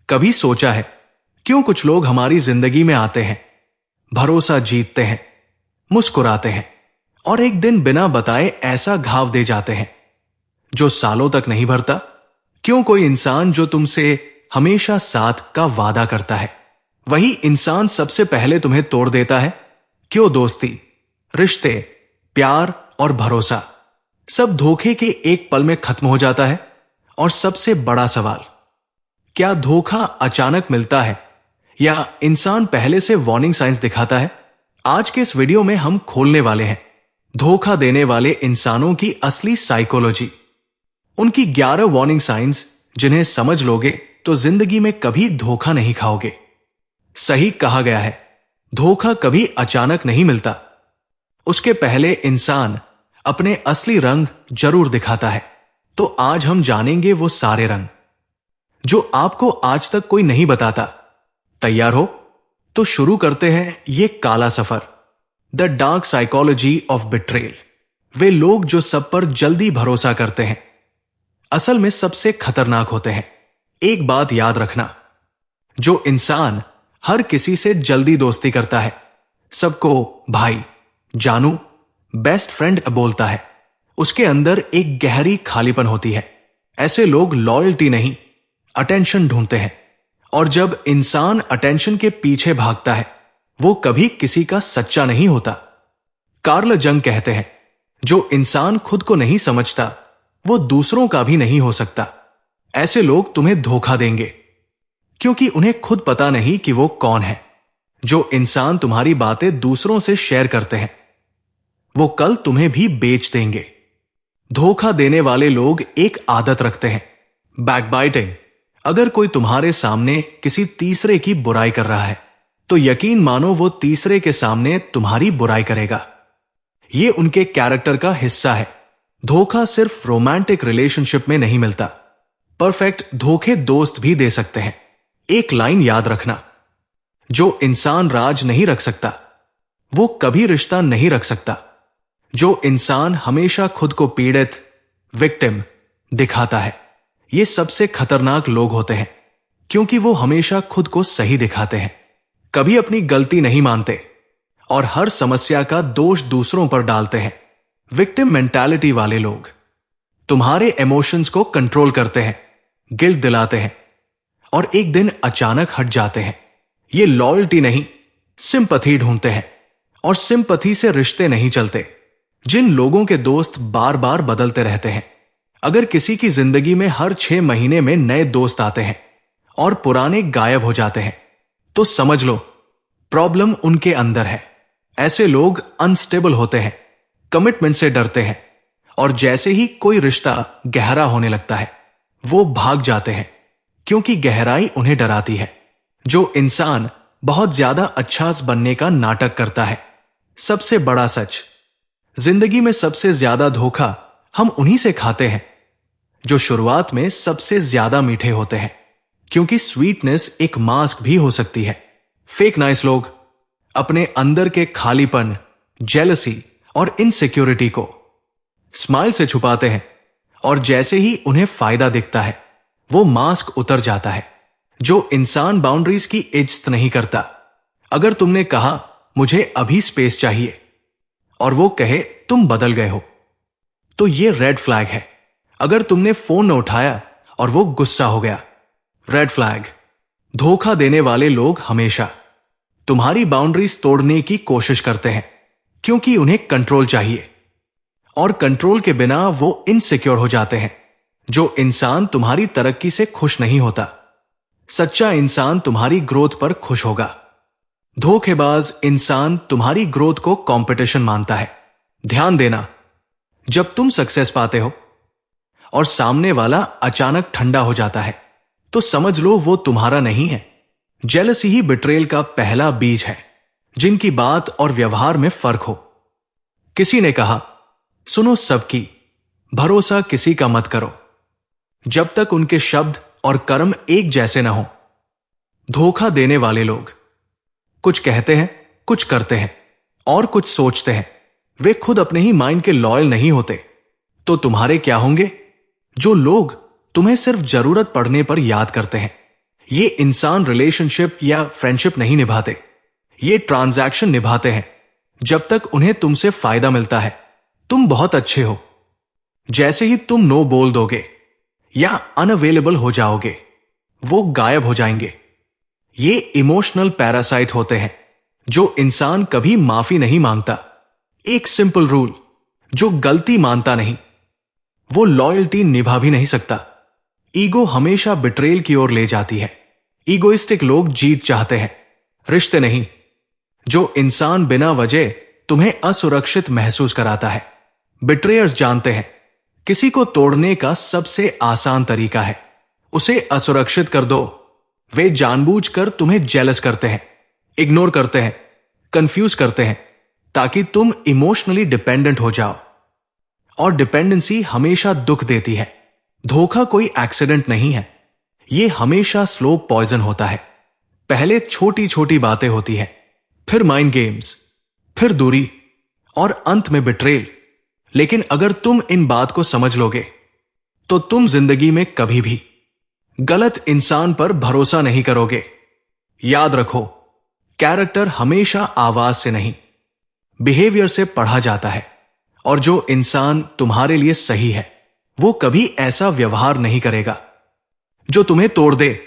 कभी सोचा है क्यों कुछ लोग हमारी जिंदगी में आते हैं, भरोसा जीतते हैं, मुस्कुराते हैं और एक दिन बिना बताए ऐसा घाव दे जाते हैं जो सालों तक नहीं भरता? क्यों कोई इंसान जो तुमसे हमेशा साथ का वादा करता है, वही इंसान सबसे पहले तुम्हें तोड़ देता है? क्यों दोस्ती, रिश्ते, प्यार और भरोसा सब धोखे के एक पल में खत्म हो जाता है? और सबसे बड़ा सवाल, क्या धोखा अचानक मिलता है या इंसान पहले से वार्निंग साइंस दिखाता है? आज के इस वीडियो में हम खोलने वाले हैं धोखा देने वाले इंसानों की असली साइकोलॉजी, उनकी 11 वार्निंग साइंस जिन्हें समझ लोगे तो जिंदगी में कभी धोखा नहीं खाओगे। सही कहा गया है, धोखा कभी अचानक नहीं मिलता, उसके पहले इंसान अपने असली रंग जरूर दिखाता है। तो आज हम जानेंगे वो सारे रंग जो आपको आज तक कोई नहीं बताता। तैयार हो? तो शुरू करते हैं ये काला सफर, the dark psychology of betrayal. वे लोग जो सब पर जल्दी भरोसा करते हैं असल में सबसे खतरनाक होते हैं। एक बात याद रखना, जो इंसान हर किसी से जल्दी दोस्ती करता है, सबको भाई, जानू, बेस्ट फ्रेंड बोलता है, उसके अंदर एक गहरी खालीपन होती है। ऐसे लोग लॉयल्टी नहीं, अटेंशन ढूंढते हैं, और जब इंसान अटेंशन के पीछे भागता है वो कभी किसी का सच्चा नहीं होता। कार्ल जंग कहते हैं, जो इंसान खुद को नहीं समझता वो दूसरों का भी नहीं हो सकता। ऐसे लोग तुम्हें धोखा देंगे क्योंकि उन्हें खुद पता नहीं कि वो कौन है। जो इंसान तुम्हारी बातें दूसरों से शेयर करते हैं वो कल तुम्हें भी बेच देंगे। धोखा देने वाले लोग एक आदत रखते हैं, बैकबाइटिंग। अगर कोई तुम्हारे सामने किसी तीसरे की बुराई कर रहा है तो यकीन मानो वो तीसरे के सामने तुम्हारी बुराई करेगा। ये उनके कैरेक्टर का हिस्सा है। धोखा सिर्फ रोमांटिक रिलेशनशिप में नहीं मिलता, परफेक्ट धोखे दोस्त भी दे सकते हैं। एक लाइन याद रखना, जो इंसान राज नहीं रख सकता वो कभी रिश्ता नहीं रख सकता। जो इंसान हमेशा खुद को पीड़ित, विक्टिम दिखाता है, ये सबसे खतरनाक लोग होते हैं क्योंकि वो हमेशा खुद को सही दिखाते हैं, कभी अपनी गलती नहीं मानते और हर समस्या का दोष दूसरों पर डालते हैं। विक्टिम मेंटालिटी वाले लोग तुम्हारे इमोशंस को कंट्रोल करते हैं, गिल्ट दिलाते हैं और एक दिन अचानक हट जाते हैं। ये लॉयल्टी नहीं, सिंपैथी ढूंढते हैं और सिंपैथी से रिश्ते नहीं चलते। जिन लोगों के दोस्त बार बार बदलते रहते हैं, अगर किसी की जिंदगी में हर 6 महीने में नए दोस्त आते हैं और पुराने गायब हो जाते हैं तो समझ लो प्रॉब्लम उनके अंदर है। ऐसे लोग अनस्टेबल होते हैं, कमिटमेंट से डरते हैं और जैसे ही कोई रिश्ता गहरा होने लगता है वो भाग जाते हैं क्योंकि गहराई उन्हें डराती है। जो इंसान बहुत ज्यादा अच्छा बनने का नाटक करता है, सबसे बड़ा सच, जिंदगी में सबसे ज्यादा धोखा हम उन्हीं से खाते हैं जो शुरुआत में सबसे ज्यादा मीठे होते हैं, क्योंकि स्वीटनेस एक मास्क भी हो सकती है। फेक नाइस लोग अपने अंदर के खालीपन, जेलसी और इनसिक्योरिटी को स्माइल से छुपाते हैं और जैसे ही उन्हें फायदा दिखता है वो मास्क उतर जाता है। जो इंसान बाउंड्रीज की इज्जत नहीं करता, अगर तुमने कहा मुझे अभी स्पेस चाहिए और वो कहे तुम बदल गए हो तो ये रेड फ्लैग है। अगर तुमने फोन न उठाया और वो गुस्सा हो गया, रेड फ्लैग। धोखा देने वाले लोग हमेशा तुम्हारी बाउंड्रीज तोड़ने की कोशिश करते हैं क्योंकि उन्हें कंट्रोल चाहिए और कंट्रोल के बिना वो इनसिक्योर हो जाते हैं। जो इंसान तुम्हारी तरक्की से खुश नहीं होता, सच्चा इंसान तुम्हारी ग्रोथ पर खुश होगा। धोखेबाज इंसान तुम्हारी ग्रोथ को कंपटीशन मानता है। ध्यान देना, जब तुम सक्सेस पाते हो और सामने वाला अचानक ठंडा हो जाता है तो समझ लो वो तुम्हारा नहीं है। जेलसी ही बिट्रेल का पहला बीज है। जिनकी बात और व्यवहार में फर्क हो। किसी ने कहा, सुनो सबकी, भरोसा किसी का मत करो जब तक उनके शब्द और कर्म एक जैसे ना हो। धोखा देने वाले लोग कुछ कहते हैं, कुछ करते हैं और कुछ सोचते हैं। वे खुद अपने ही माइंड के लॉयल नहीं होते तो तुम्हारे क्या होंगे? जो लोग तुम्हें सिर्फ जरूरत पड़ने पर याद करते हैं, ये इंसान रिलेशनशिप या फ्रेंडशिप नहीं निभाते, ये ट्रांजैक्शन निभाते हैं जब तक उन्हें तुमसे फायदा मिलता है। तुम बहुत अच्छे हो, जैसे ही तुम नो बोल दोगे या अनअवेलेबल हो जाओगे, वो गायब हो जाएंगे। ये इमोशनल पैरासाइट होते हैं जो इंसान कभी माफी नहीं मांगता। एक सिंपल रूल, जो गलती मानता नहीं वो लॉयल्टी निभा भी नहीं सकता। ईगो हमेशा बिट्रेल की ओर ले जाती है। ईगोइस्टिक लोग जीत चाहते हैं, रिश्ते नहीं। जो इंसान बिना वजह तुम्हें असुरक्षित महसूस कराता है। बिट्रेयर्स जानते हैं किसी को तोड़ने का सबसे आसान तरीका है उसे असुरक्षित कर दो। वे जानबूझकर तुम्हें जेलस करते हैं, इग्नोर करते हैं, कंफ्यूज करते हैं ताकि तुम इमोशनली डिपेंडेंट हो जाओ। और डिपेंडेंसी हमेशा दुख देती है। धोखा कोई एक्सीडेंट नहीं है, यह हमेशा स्लो पॉइजन होता है। पहले छोटी छोटी बातें होती है, फिर माइंड गेम्स, फिर दूरी और अंत में बिट्रेल। लेकिन अगर तुम इन बात को समझ लोगे तो तुम जिंदगी में कभी भी गलत इंसान पर भरोसा नहीं करोगे। याद रखो, कैरेक्टर हमेशा आवाज से नहीं बिहेवियर से पढ़ा जाता है। और जो इंसान तुम्हारे लिए सही है वो कभी ऐसा व्यवहार नहीं करेगा जो तुम्हें तोड़ दे।